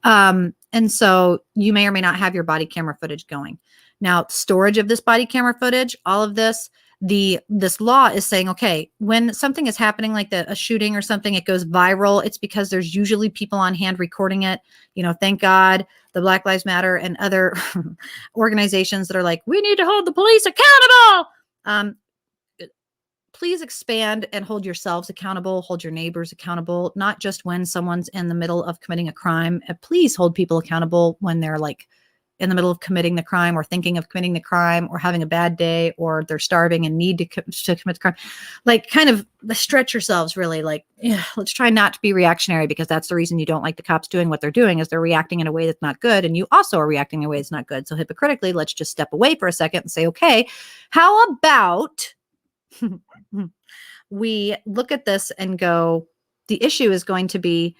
And so you may or may not have your body camera footage going. Now, storage of this body camera footage, all of this, this law is saying, okay, when something is happening like a shooting or something, it goes viral. It's because there's usually people on hand recording it. You know, thank God the Black Lives Matter and other organizations that are like, we need to hold the police accountable. Please expand and hold yourselves accountable, hold your neighbors accountable, not just when someone's in the middle of committing a crime. Please hold people accountable when they're like in the middle of committing the crime or thinking of committing the crime or having a bad day or they're starving and need to commit the crime. Like kind of stretch yourselves really, like, yeah, let's try not to be reactionary, because that's the reason you don't like the cops doing what they're doing, is they're reacting in a way that's not good. And you also are reacting in a way that's not good. So hypocritically, let's just step away for a second and say, okay, how about we look at this and go, the issue is going to be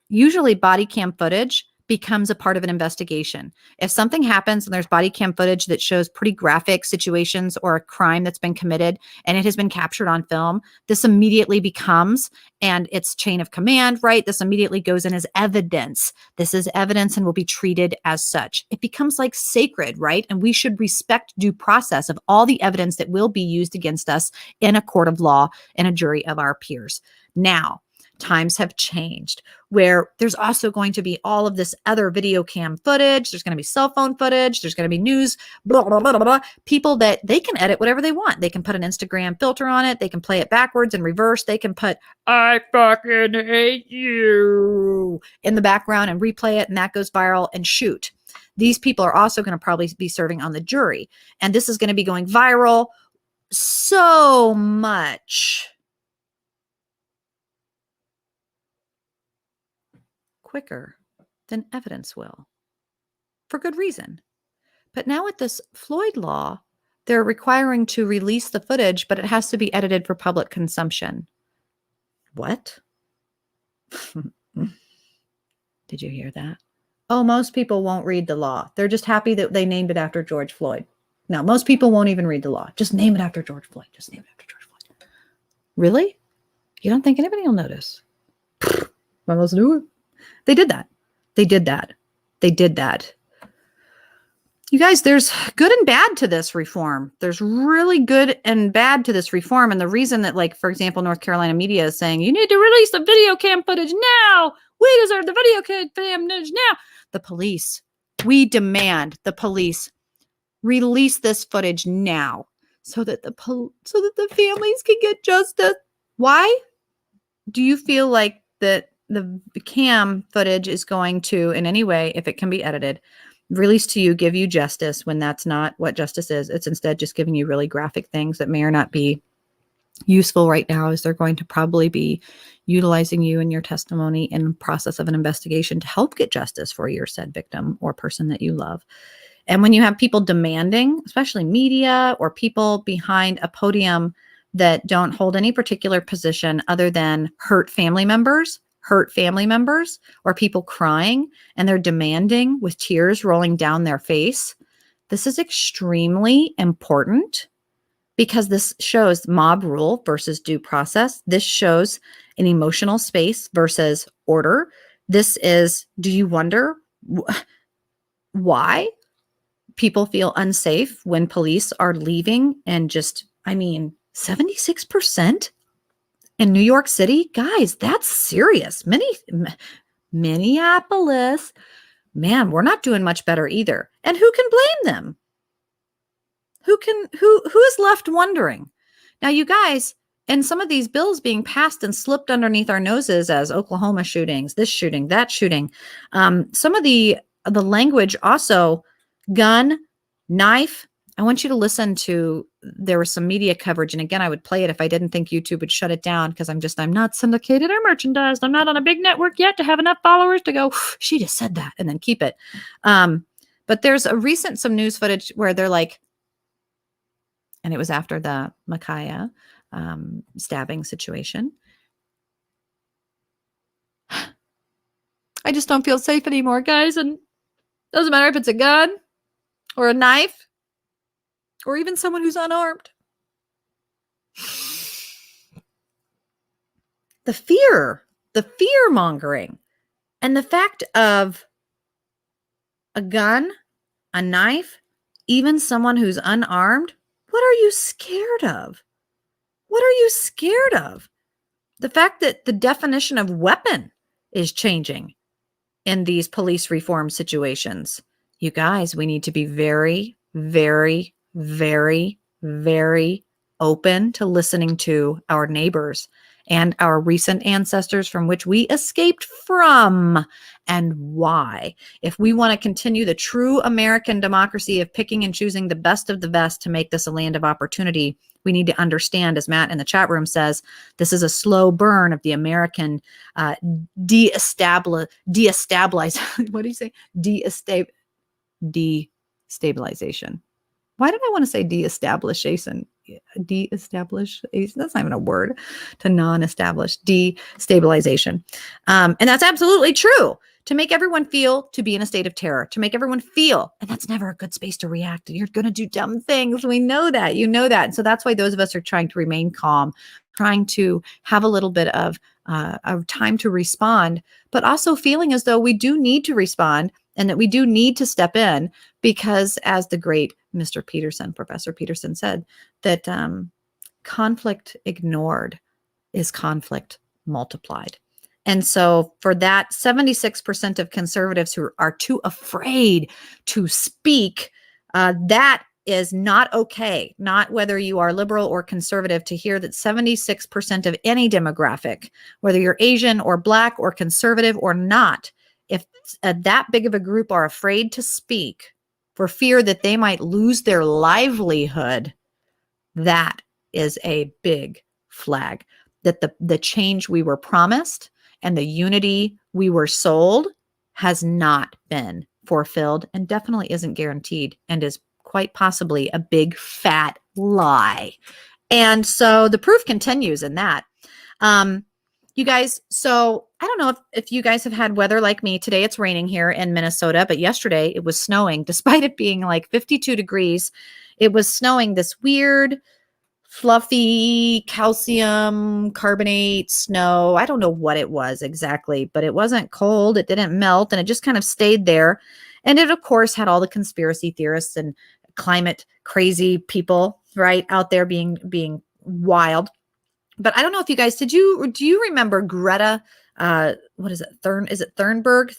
usually body cam footage becomes a part of an investigation. If something happens and there's body cam footage that shows pretty graphic situations or a crime that's been committed and it has been captured on film, this immediately becomes, and it's chain of command, right? This immediately goes in as evidence. This is evidence and will be treated as such. It becomes like sacred, right? And we should respect due process of all the evidence that will be used against us in a court of law and a jury of our peers. Now, times have changed where there's also going to be all of this other video cam footage. There's going to be cell phone footage. There's going to be news, blah, blah, blah, blah, blah. People that they can edit whatever they want. They can put an Instagram filter on it. They can play it backwards and reverse. They can put, I fucking hate you in the background and replay it. And that goes viral and shoot. These people are also going to probably be serving on the jury. And this is going to be going viral so much quicker than evidence will, for good reason. But now with this Floyd law, they're requiring to release the footage, but it has to be edited for public consumption. What? Did you hear that? Oh, most people won't read the law. They're just happy that they named it after George Floyd. No, most people won't even read the law. Just name it after George Floyd. Just name it after George Floyd. Really? You don't think anybody will notice? Well, let's do it. They did that. They did that. They did that. You guys, there's good and bad to this reform. There's really good and bad to this reform. And the reason that, like, for example, North Carolina media is saying, you need to release the video cam footage now. We deserve the video cam footage now. The police, we demand the police release this footage now so that the families can get justice. Why? Do you feel like that the cam footage is going to, in any way, if it can be edited, release to you, give you justice when that's not what justice is? It's instead just giving you really graphic things that may or not be useful right now, as they're going to probably be utilizing you and your testimony in the process of an investigation to help get justice for your said victim or person that you love. And when you have people demanding, especially media or people behind a podium that don't hold any particular position other than hurt family members, or people crying, and they're demanding with tears rolling down their face, this is extremely important, because this shows mob rule versus due process. This shows an emotional space versus order. This is, do you wonder why people feel unsafe when police are leaving? And just, 76% in New York City, guys, that's serious. Minneapolis, man, we're not doing much better either. And who can blame them? Who is left wondering? Now, you guys, and some of these bills being passed and slipped underneath our noses as Oklahoma shootings, this shooting, that shooting, some of the language also, gun, knife. I want you to listen to, there was some media coverage. And again, I would play it if I didn't think YouTube would shut it down, because I'm not syndicated or merchandised. I'm not on a big network yet to have enough followers to go, she just said that, and then keep it. But there's some news footage where they're like, and it was after the Micaiah stabbing situation. I just don't feel safe anymore, guys. And doesn't matter if it's a gun or a knife or even someone who's unarmed. The fear mongering, and the fact of a gun, a knife, even someone who's unarmed. What are you scared of? What are you scared of? The fact that the definition of weapon is changing in these police reform situations. You guys, we need to be very, very, very, very open to listening to our neighbors and our recent ancestors from which we escaped from, and why. If we want to continue the true American democracy of picking and choosing the best of the best to make this a land of opportunity, we need to understand, as Matt in the chat room says, this is a slow burn of the American destabilization. Why did I want to say de-establishation? De-establish, that's not even a word, to non-establish, destabilization. And that's absolutely true. To make everyone feel to be in a state of terror, to make everyone feel, and that's never a good space to react. You're going to do dumb things. We know that, you know that. And so that's why those of us are trying to remain calm, trying to have a little bit of time to respond, but also feeling as though we do need to respond and that we do need to step in, because as the great Mr. Peterson, Professor Peterson said, that conflict ignored is conflict multiplied. And so for that 76% of conservatives who are too afraid to speak, that is not okay. Not whether you are liberal or conservative, to hear that 76% of any demographic, whether you're Asian or Black or conservative or not, if that big of a group are afraid to speak for fear that they might lose their livelihood, that is a big flag that the change we were promised and the unity we were sold has not been fulfilled and definitely isn't guaranteed and is quite possibly a big fat lie. And so the proof continues in that. You guys, so I don't know if you guys have had weather like me. Today it's raining here in Minnesota, but yesterday it was snowing. Despite it being like 52 degrees, it was snowing this weird, fluffy calcium carbonate snow. I don't know what it was exactly, but it wasn't cold. It didn't melt, and it just kind of stayed there. And it, of course, had all the conspiracy theorists and climate crazy people right out there being wild. But I don't know if you guys do you remember Greta? What is it? Thunberg?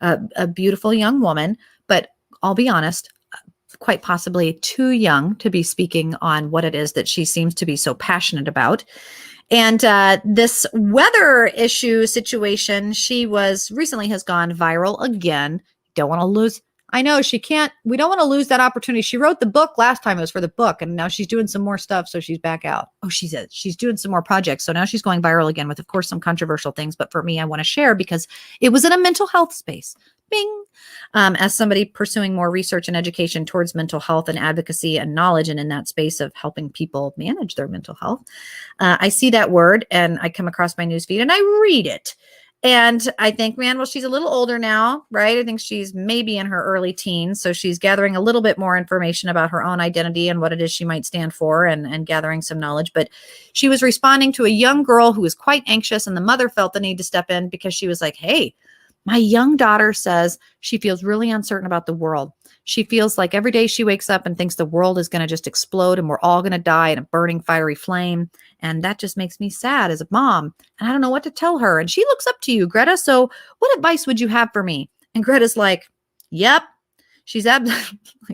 A beautiful young woman, but I'll be honest, quite possibly too young to be speaking on what it is that she seems to be so passionate about. And this weather issue situation, she was recently has gone viral again. Don't want to lose. I know she can't. We don't want to lose that opportunity. She wrote the book last time. It was for the book, and now she's doing some more stuff. So she's back out. Oh, she's doing some more projects. So now she's going viral again with, of course, some controversial things. But for me, I want to share because it was in a mental health space. Bing. As somebody pursuing more research and education towards mental health and advocacy and knowledge, and in that space of helping people manage their mental health, I see that word and I come across my newsfeed and I read it. And I think, man, well, she's a little older now, right? I think she's maybe in her early teens. So she's gathering a little bit more information about her own identity and what it is she might stand for and gathering some knowledge. But she was responding to a young girl who was quite anxious, and the mother felt the need to step in because she was like, hey, my young daughter says she feels really uncertain about the world. She feels like every day she wakes up and thinks the world is going to just explode and we're all going to die in a burning fiery flame. And that just makes me sad as a mom. And I don't know what to tell her. And she looks up to you, Greta. So what advice would you have for me? And Greta's like, yep. She's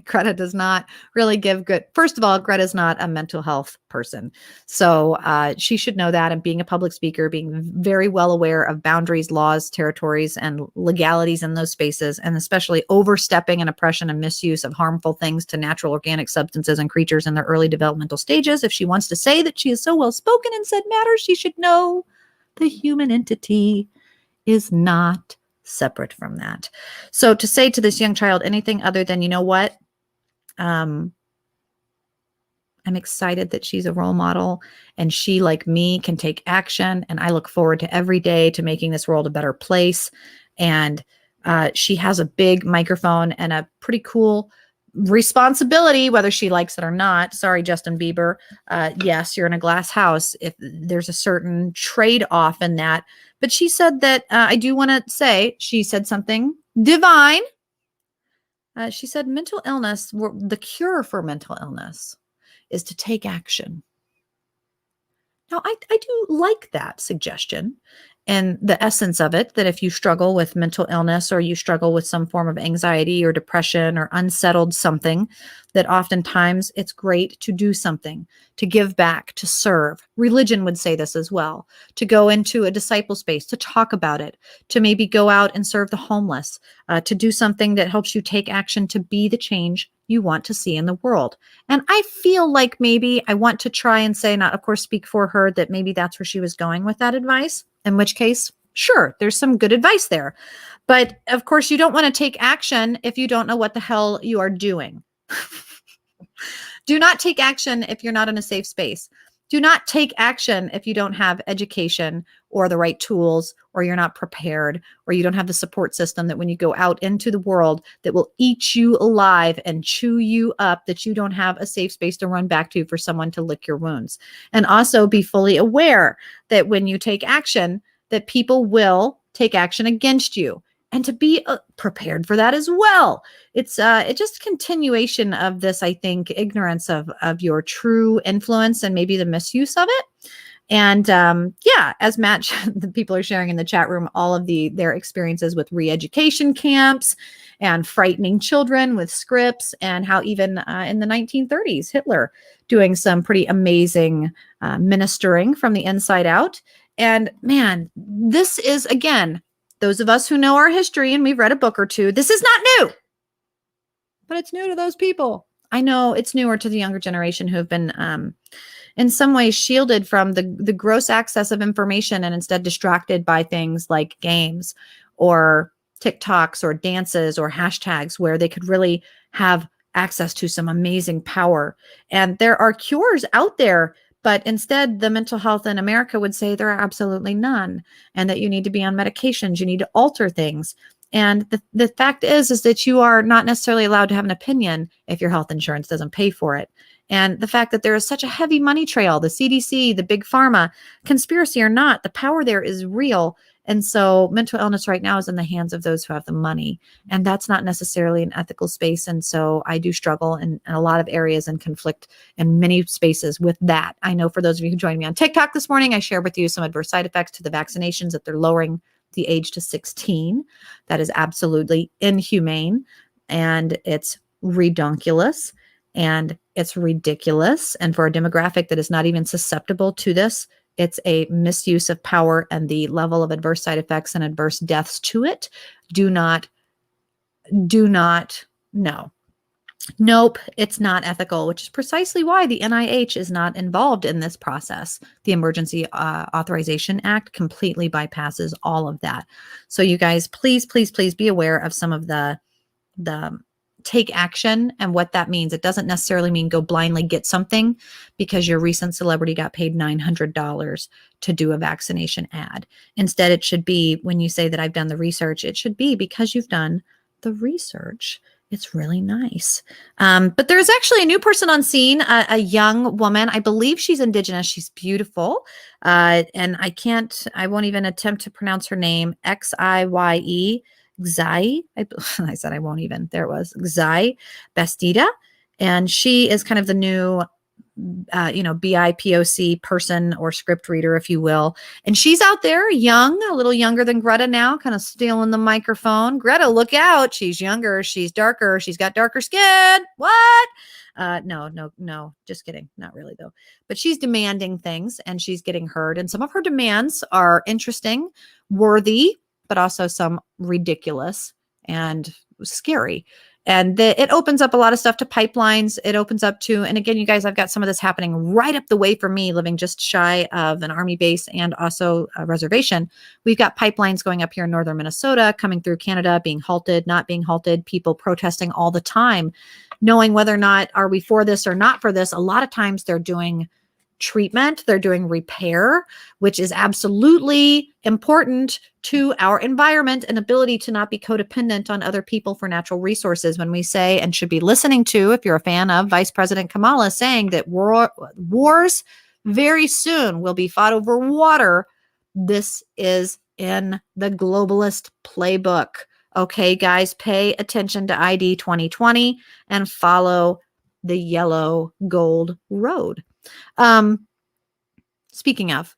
Greta does not really give good. First of all, Greta's not a mental health person. So she should know that. And being a public speaker, being very well aware of boundaries, laws, territories, and legalities in those spaces, and especially overstepping and oppression and misuse of harmful things to natural organic substances and creatures in their early developmental stages. If she wants to say that she is so well spoken and said matters, she should know the human entity is not separate from that. So to say to this young child anything other than, you know what, I'm excited that she's a role model and she, like me, can take action. And I look forward to every day to making this world a better place. And she has a big microphone and a pretty cool responsibility, whether she likes it or not. Sorry, Justin Bieber. Yes, you're in a glass house. If there's a certain trade-off in that. But she said that, I do want to say, she said something divine. She said mental illness, the cure for mental illness is to take action. Now, I do like that suggestion and the essence of it, that if you struggle with mental illness or you struggle with some form of anxiety or depression or unsettled something, that oftentimes it's great to do something, to give back, to serve. Religion would say this as well, to go into a disciple space, to talk about it, to maybe go out and serve the homeless, to do something that helps you take action to be the change you want to see in the world. And I feel like maybe I want to try and say, not of course speak for her, that maybe that's where she was going with that advice, in which case, sure, there's some good advice there. But of course, you don't want to take action if you don't know what the hell you are doing. Do not take action if you're not in a safe space. Do not take action if you don't have education or the right tools, or you're not prepared, or you don't have the support system that when you go out into the world that will eat you alive and chew you up, that you don't have a safe space to run back to for someone to lick your wounds. And also be fully aware that when you take action, that people will take action against you. And to be prepared for that as well. It's just a continuation of this, I think, ignorance of your true influence and maybe the misuse of it. And yeah, as Matt, the people are sharing in the chat room, all of their experiences with re-education camps and frightening children with scripts, and how even in the 1930s, Hitler doing some pretty amazing ministering from the inside out. And man, this is, again, those of us who know our history and we've read a book or two, this is not new, but it's new to those people. I know it's newer to the younger generation who have been in some ways shielded from the gross access of information and instead distracted by things like games or TikToks or dances or hashtags where they could really have access to some amazing power. And there are cures out there, but instead the mental health in America would say there are absolutely none, and that you need to be on medications, you need to alter things. And the fact is that you are not necessarily allowed to have an opinion if your health insurance doesn't pay for it. And the fact that there is such a heavy money trail, the CDC, the big pharma, conspiracy or not, the power there is real. And so mental illness right now is in the hands of those who have the money. And that's not necessarily an ethical space. And so I do struggle in a lot of areas and conflict in many spaces with that. I know for those of you who joined me on TikTok this morning, I shared with you some adverse side effects to the vaccinations, that they're lowering the age to 16. That is absolutely inhumane, and it's redonkulous, and it's ridiculous. And for a demographic that is not even susceptible to this, it's a misuse of power, and the level of adverse side effects and adverse deaths to it do not, no. Nope, it's not ethical, which is precisely why the NIH is not involved in this process. The Emergency Authorization Act completely bypasses all of that. So you guys, please, please, please be aware of some of the take action and what that means. It doesn't necessarily mean go blindly get something because your recent celebrity got paid $900 to do a vaccination ad. Instead, it should be, when you say that I've done the research, it should be because you've done the research. It's really nice. But there's actually a new person on scene, a young woman. I believe she's Indigenous. She's beautiful. And I won't even attempt to pronounce her name. Xie. Xai. I said I won't even. There it was. Xai Bastida. And she is kind of the new BIPOC person or script reader, if you will. And she's out there young, a little younger than Greta now, kind of stealing the microphone. Greta, look out. She's younger. She's darker. She's got darker skin. What? No, just kidding. Not really though. But she's demanding things and she's getting heard. And some of her demands are interesting, worthy, but also some ridiculous and scary. And it opens up a lot of stuff to pipelines. It opens up to, and again, you guys, I've got some of this happening right up the way for me, living just shy of an Army base and also a reservation. We've got pipelines going up here in northern Minnesota, coming through Canada, being halted, not being halted, people protesting all the time, knowing whether or not are we for this or not for this. A lot of times they're doing treatment, they're doing repair, which is absolutely important to our environment and ability to not be codependent on other people for natural resources. When we say, and should be listening to, if you're a fan of Vice President Kamala saying that wars very soon will be fought over water, this is in the globalist playbook. Okay, guys, pay attention to ID 2020 and follow the yellow gold road. Speaking of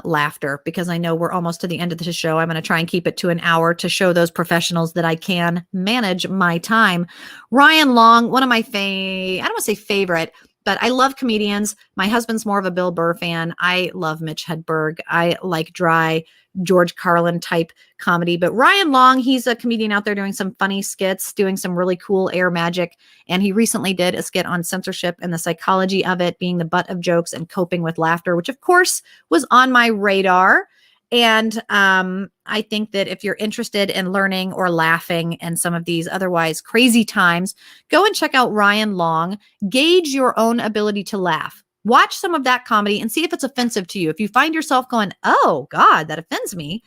laughter, because I know we're almost to the end of the show, I'm going to try and keep it to an hour to show those professionals that I can manage my time. Ryan Long, one of my I don't want to say favorite, but I love comedians. My husband's more of a Bill Burr fan. I love Mitch Hedberg. I like dry George Carlin type comedy, but Ryan Long, he's a comedian out there doing some funny skits, doing some really cool air magic. And he recently did a skit on censorship and the psychology of it, being the butt of jokes and coping with laughter, which of course was on my radar. And I think that if you're interested in learning or laughing in some of these otherwise crazy times, go and check out Ryan Long. Gauge your own ability to laugh. Watch some of that comedy and see if it's offensive to you. If you find yourself going, oh God, that offends me,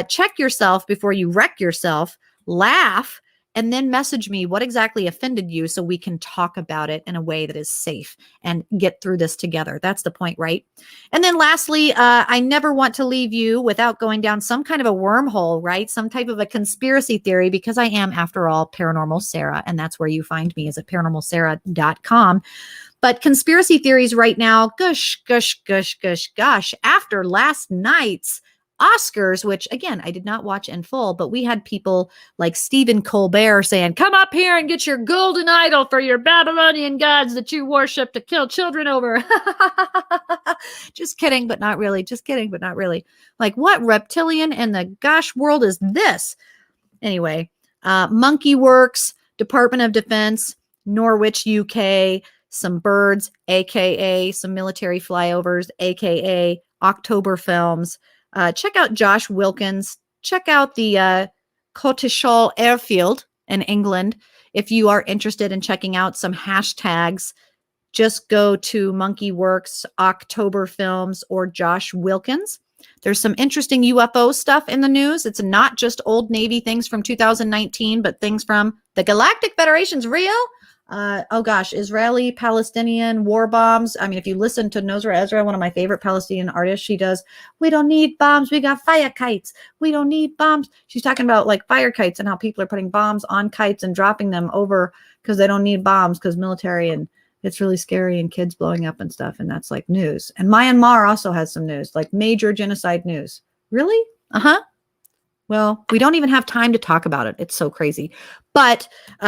check yourself before you wreck yourself, laugh, and then message me what exactly offended you so we can talk about it in a way that is safe and get through this together. That's the point, right? And then lastly, I never want to leave you without going down some kind of a wormhole, right? Some type of a conspiracy theory, because I am, after all, Paranormal Sarah, and that's where you find me, is at paranormalsarah.com. But conspiracy theories right now, gosh, after last night's Oscars, which again, I did not watch in full, but we had people like Stephen Colbert saying, come up here and get your golden idol for your Babylonian gods that you worship to kill children over. Just kidding, but not really. Just kidding, but not really. Like, what reptilian in the gosh world is this? Anyway, Monkey Works, Department of Defense, Norwich, UK, some birds, aka some military flyovers, aka October films. Check out Josh Wilkins. Check out the Cotteshall Airfield in England. If you are interested in checking out some hashtags, just go to Monkey Works, October Films, or Josh Wilkins. There's some interesting UFO stuff in the news. It's not just old Navy things from 2019, but things from the Galactic Federation's real. Oh gosh, Israeli Palestinian war bombs. I mean, if you listen to Nosra Ezra, one of my favorite Palestinian artists, she does, we don't need bombs, we got fire kites. We don't need bombs. She's talking about like fire kites and how people are putting bombs on kites and dropping them over because they don't need bombs because military, and it's really scary, and kids blowing up and stuff. And that's like news. And Myanmar also has some news, like major genocide news. Really? Uh-huh. Well, we don't even have time to talk about it. It's so crazy. But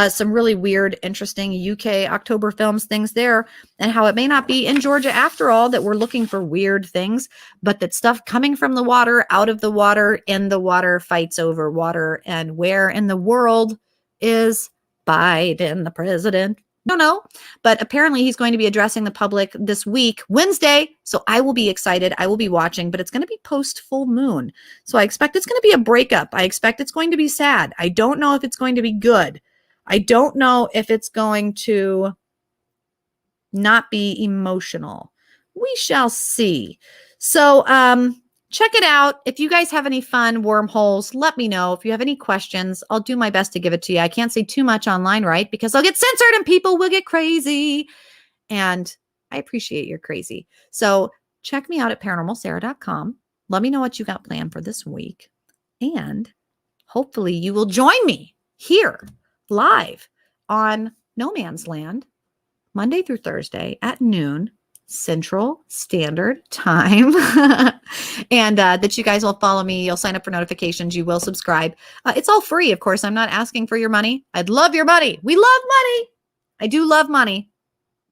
some really weird, interesting UK October Films things there, and how it may not be in Georgia after all, that we're looking for weird things, but that stuff coming from the water, out of the water, in the water, fights over water. And where in the world is Biden, the president? Don't know, but apparently he's going to be addressing the public this week, Wednesday. So I will be excited. I will be watching, but it's going to be post full moon. So I expect it's going to be a breakup. I expect it's going to be sad. I don't know if it's going to be good. I don't know if it's going to not be emotional. We shall see. So, check it out. If you guys have any fun wormholes, let me know. If you have any questions, I'll do my best to give it to you. I can't say too much online, right? Because I'll get censored and people will get crazy. And I appreciate your crazy. So check me out at paranormalsarah.com. Let me know what you got planned for this week. And hopefully you will join me here live on No Man's Land, Monday through Thursday at noon Central Standard Time. And that you guys will follow me. You'll sign up for notifications. You will subscribe. It's all free, of course. I'm not asking for your money. I'd love your money. We love money. I do love money.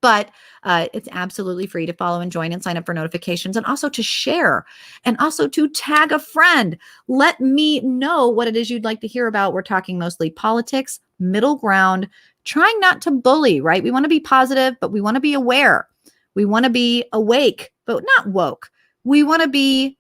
But it's absolutely free to follow and join and sign up for notifications, and also to share, and also to tag a friend. Let me know what it is you'd like to hear about. We're talking mostly politics, middle ground, trying not to bully, right? We want to be positive, but we want to be aware. We want to be awake, but not woke. We want to be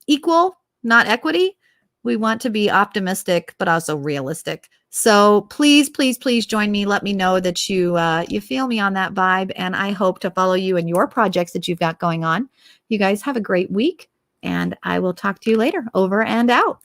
equal, not equity. We want to be optimistic, but also realistic. So please, please, please join me. Let me know that you feel me on that vibe, and I hope to follow you in your projects that you've got going on. You guys have a great week, and I will talk to you later. Over and out.